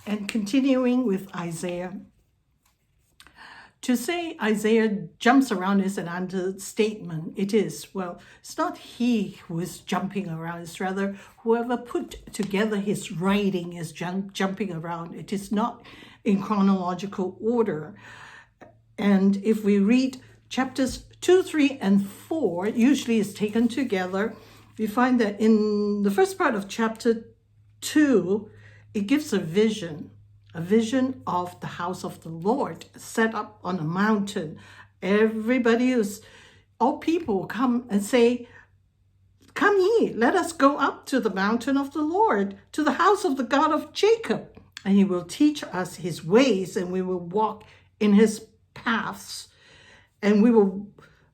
And continuing with Isaiah, to say Isaiah jumps around is an understatement. It is. Well, it's not he who is jumping around. It's rather whoever put together his writing is jumping around. It is not in chronological order. And if we read chapters 2, 3, and 4, usually it's taken together, we find that in the first part of chapter 2, it gives a vision of the house of the Lord set up on a mountain. All people come and say, "Come ye, let us go up to the mountain of the Lord, to the house of the God of Jacob, and he will teach us his ways, and we will walk in his paths.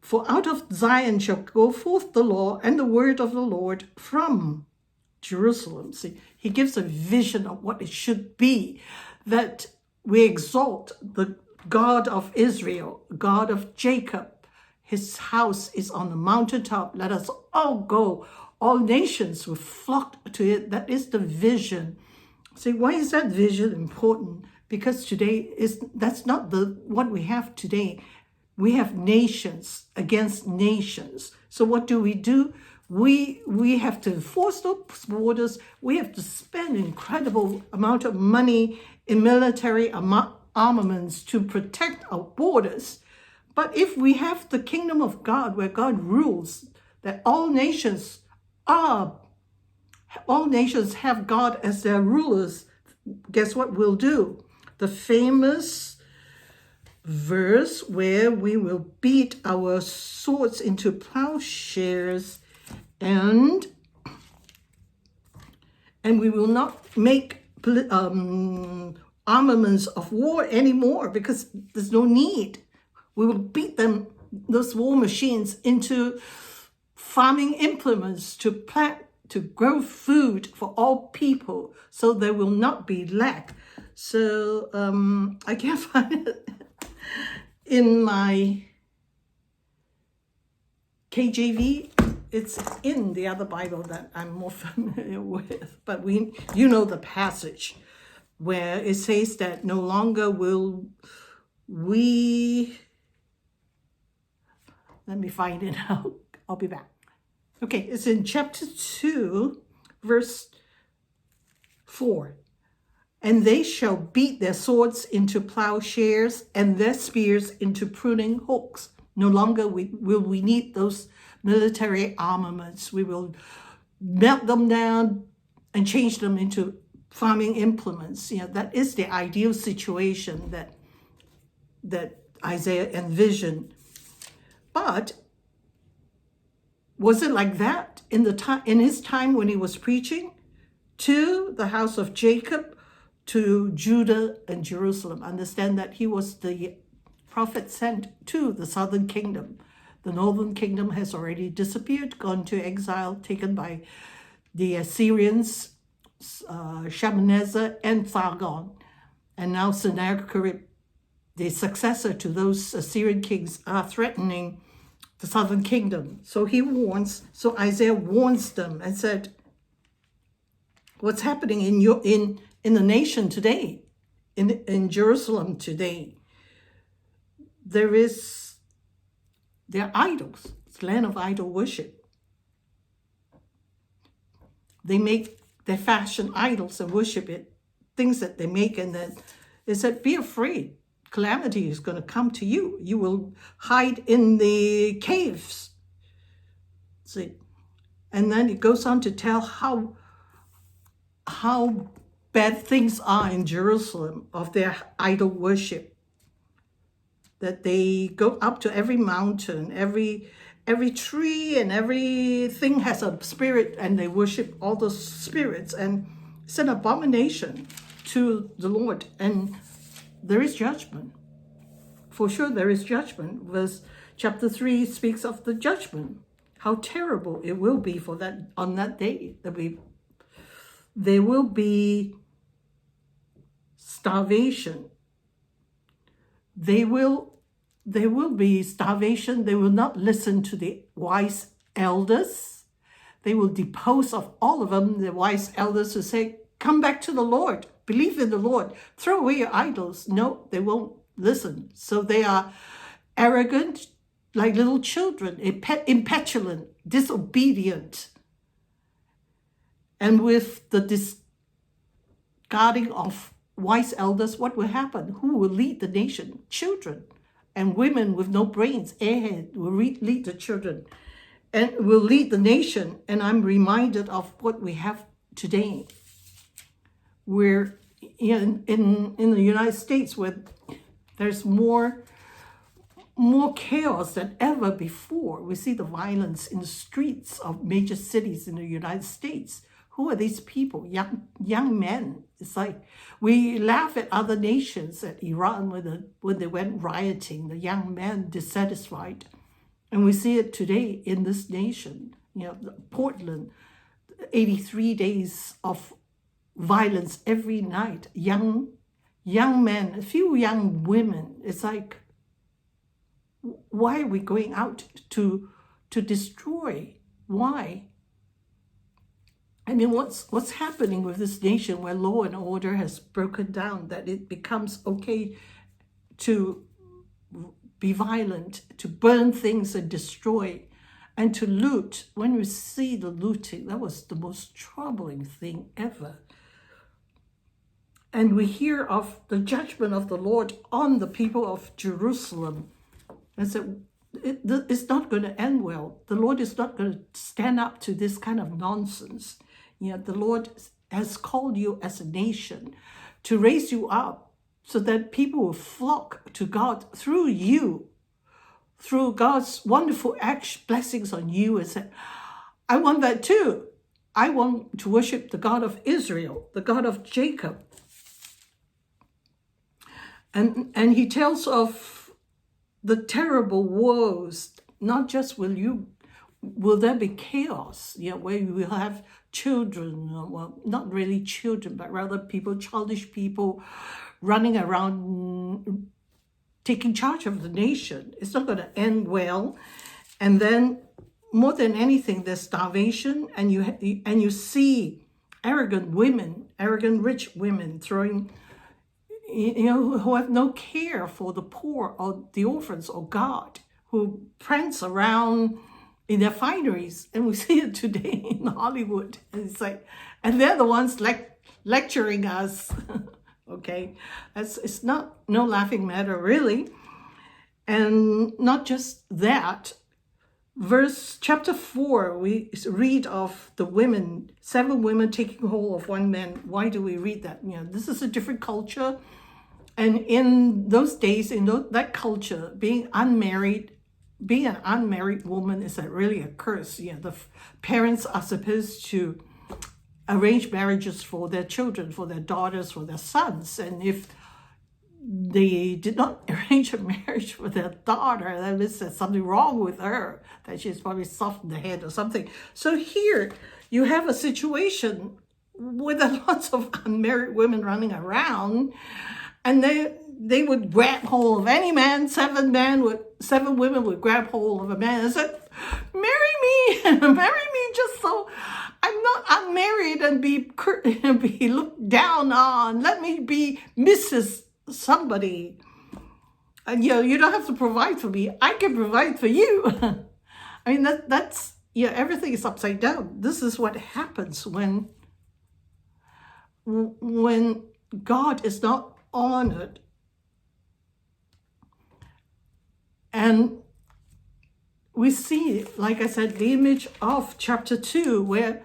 For out of Zion shall go forth the law and the word of the Lord from Jerusalem." See, he gives a vision of what it should be, that we exalt the God of Israel, God of Jacob. His house is on the mountaintop. Let us all go. All nations will flock to it. That is the vision. See, why is that vision important? Because that's not what we have today. We have nations against nations. So what do? We have to enforce those borders. We have to spend an incredible amount of money in military armaments to protect our borders. But if we have the kingdom of God, where God rules, that all nations have God as their rulers, guess what we'll do? The famous verse where we will beat our swords into plowshares, and we will not make armaments of war anymore, because there's no need. We will beat those war machines, into farming implements to plant, to grow food for all people, so there will not be lack. So I can't find it in my KJV. It's in the other Bible that I'm more familiar with, but you know the passage where it says that no longer will we. Let me find it out. I'll be back. Okay, it's in chapter 2, verse 4. "And they shall beat their swords into plowshares and their spears into pruning hooks." No longer will we need those military armaments. We will melt them down and change them into farming implements. That is the ideal situation that Isaiah envisioned. But was it like that in his time when he was preaching to the house of Jacob, to Judah and Jerusalem? Understand that he was the prophet sent to the southern kingdom. The northern kingdom has already disappeared, gone to exile, taken by the Assyrians, Shalmaneser and Sargon. And now Sennacherib, the successor to those Assyrian kings, are threatening the southern kingdom. So Isaiah warns them and said, what's happening in the nation today, in Jerusalem today? There are idols. It's land of idol worship. They fashion idols and worship it, things that they make, and then they said, be afraid. Calamity is going to come to you. You will hide in the caves. See? And then it goes on to tell how bad things are in Jerusalem of their idol worship. That they go up to every mountain, every tree, and everything has a spirit, and they worship all those spirits, and it's an abomination to the Lord. And there is judgment. For sure there is judgment. Verse chapter 3 speaks of the judgment. How terrible it will be on that day. There will be starvation. There will be starvation. They will not listen to the wise elders. They will depose of all of them, the wise elders, who say, come back to the Lord. believe in the Lord. Throw away your idols. No, they won't listen. So they are arrogant, like little children, impetulant, disobedient. And with the discarding of wise elders, what will happen? Who will lead the nation? Children. And women with no brains, airhead, will lead the children and will lead the nation. And I'm reminded of what we have today. We're in the United States, where there's more chaos than ever before. We see the violence in the streets of major cities in the United States. Who are these people? Young men. It's like we laugh at other nations, at Iran when they went rioting, the young men dissatisfied. And we see it today in this nation. Portland, 83 days of violence every night. Young men, a few young women. It's like, why are we going out to destroy? Why? I mean, what's happening with this nation where law and order has broken down, that it becomes okay to be violent, to burn things and destroy, and to loot? When we see the looting, that was the most troubling thing ever. And we hear of the judgment of the Lord on the people of Jerusalem. And so it's not going to end well. The Lord is not going to stand up to this kind of nonsense. The Lord has called you as a nation to raise you up so that people will flock to God through you, through God's wonderful blessings on you, and say, I want that too. I want to worship the God of Israel, the God of Jacob. And he tells of the terrible woes. Not just will there be chaos, where you will have children, well, not really children, but rather childish people running around taking charge of the nation. It's not going to end well. And then, more than anything, there's starvation, and you see arrogant rich women throwing, who have no care for the poor or the orphans or God, who prance around in their fineries. And we see it today in Hollywood. And it's like, and they're the ones lecturing us. Okay, it's no laughing matter, really. And not just that, chapter 4, we read of the 7 women taking hold of one man. Why do we read that? This is a different culture. And in those days, in that culture, being an unmarried woman is really a curse. The parents are supposed to arrange marriages for their children, for their daughters, for their sons. And if they did not arrange a marriage for their daughter, that means there's something wrong with her, that she's probably soft in the head or something. So here you have a situation with lots of unmarried women running around, and they would grab hold of any man. 7 women would grab hold of a man and said, marry me just so I'm not unmarried and be looked down on. Let me be Mrs. somebody. And you don't have to provide for me. I can provide for you. I mean, that's everything is upside down. This is what happens when God is not honored. And we see, like I said, the image of chapter 2, where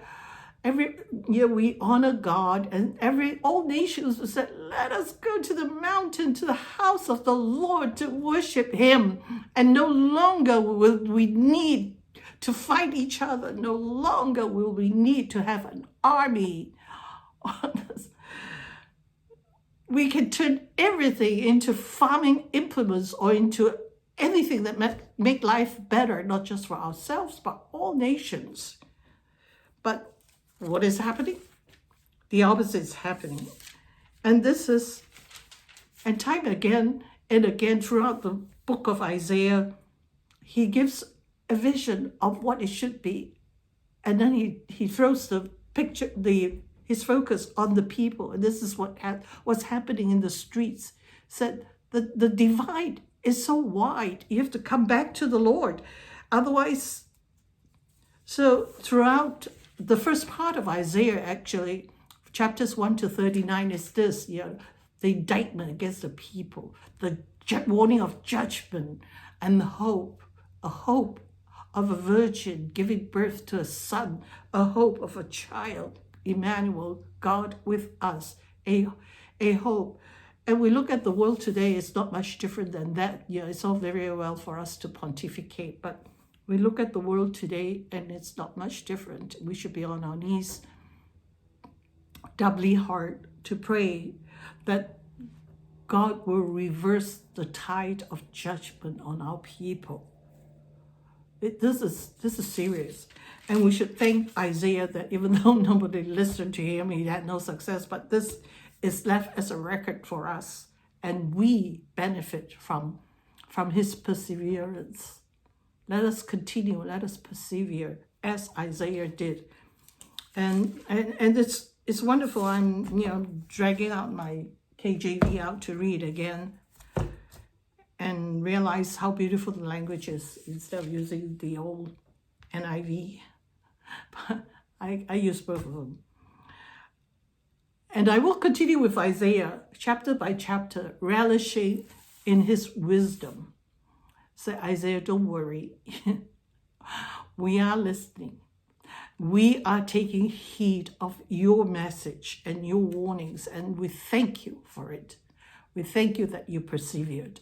every year we honor God, and all nations said, let us go to the mountain, to the house of the Lord to worship him. And no longer will we need to fight each other. No longer will we need to have an army. We can turn everything into farming implements or into anything that make life better, not just for ourselves, but all nations. But what is happening? The opposite is happening. And this is, and time again and again throughout the book of Isaiah, he gives a vision of what it should be. And then he throws the his focus on the people. And this is what's happening in the streets. Said the divide is so wide. You have to come back to the Lord. Otherwise, so throughout the first part of Isaiah, actually, chapters 1 to 39 is this, the indictment against the people, the warning of judgment, and the hope, a hope of a virgin giving birth to a son, a hope of a child, Emmanuel, God with us, a hope. And we look at the world today, it's not much different than that. It's all very well for us to pontificate, but we look at the world today and it's not much different. We should be on our knees, doubly hard, to pray that God will reverse the tide of judgment on our people. This is serious. And we should thank Isaiah that even though nobody listened to him, he had no success, but this is left as a record for us. And we benefit from his perseverance. Let us continue, let us persevere as Isaiah did. And it's wonderful. I'm dragging out my KJV out to read again and realize how beautiful the language is instead of using the old NIV. But I use both of them. And I will continue with Isaiah chapter by chapter, relishing in his wisdom. Say, Isaiah, don't worry. We are listening. We are taking heed of your message and your warnings, and we thank you for it. We thank you that you persevered.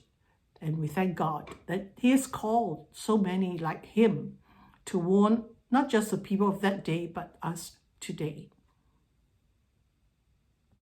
And we thank God that he has called so many like him to warn not just the people of that day, but us today.